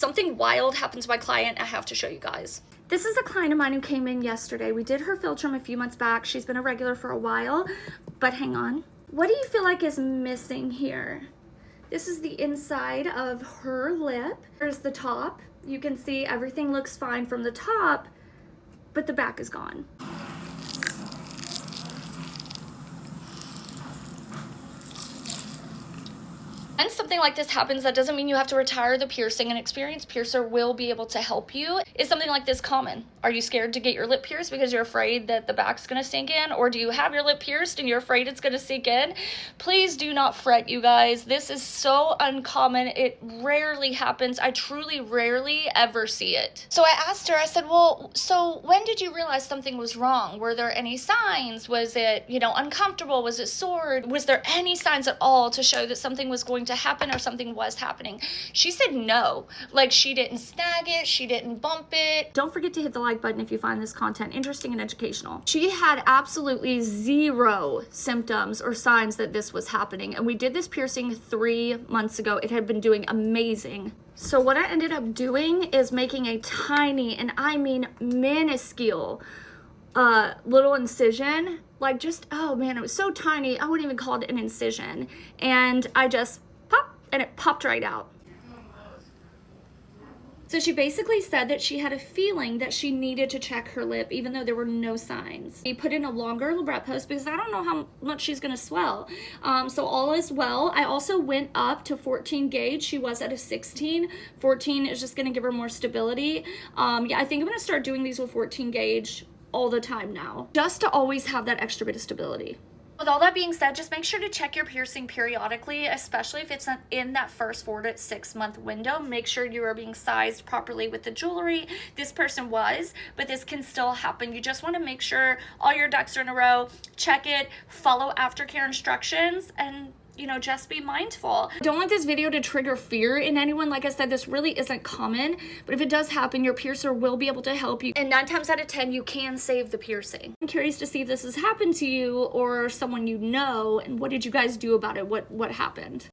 Something wild happened to my client. I have to show you guys. This is a client of mine who came in yesterday. We did her filtrum a few months back. She's been a regular for a while, but hang on. What do you feel like is missing here? This is the inside of her lip. Here's the top. You can see everything looks fine from the top, but the back is gone. When something like this happens, that doesn't mean you have to retire the piercing. An experienced piercer will be able to help you. Is something like this common? Are you scared to get your lip pierced because you're afraid that the back's gonna sink in? Or do you have your lip pierced and you're afraid it's gonna sink in? Please do not fret, you guys. This is so uncommon. It rarely happens. I truly rarely ever see it. So I asked her, I said, well, so when did you realize something was wrong? Were there any signs? Was it, uncomfortable? Was it sore? Was there any signs at all to show that something was going to happen or something was happening? She said no. Like, she didn't snag it, she didn't bump it. Don't forget to hit the like button if you find this content interesting and educational. She had absolutely zero symptoms or signs that this was happening, and we did this piercing 3 months ago. It had been doing amazing. So what I ended up doing is making a tiny, and I mean minuscule, little incision. Like, just, oh man, it was so tiny, I wouldn't even call it an incision. And I just and it popped right out. So she basically said that she had a feeling that she needed to check her lip even though there were no signs. We put in a longer libret post because I don't know how much she's gonna swell. So all is well. I also went up to 14 gauge. She was at a 16. 14 is just gonna give her more stability. Yeah, I think I'm gonna start doing these with 14 gauge all the time now, just to always have that extra bit of stability. With all that being said, just make sure to check your piercing periodically, especially if it's in that first 4 to 6 month window. Make sure you are being sized properly with the jewelry. This person was, but this can still happen. You just want to make sure all your ducks are in a row, check it, follow aftercare instructions, and just be mindful. I don't want this video to trigger fear in anyone. Like I said, this really isn't common, but if it does happen, your piercer will be able to help you. And 9 times out of 10, you can save the piercing. I'm curious to see if this has happened to you or someone you know, and what did you guys do about it? What happened?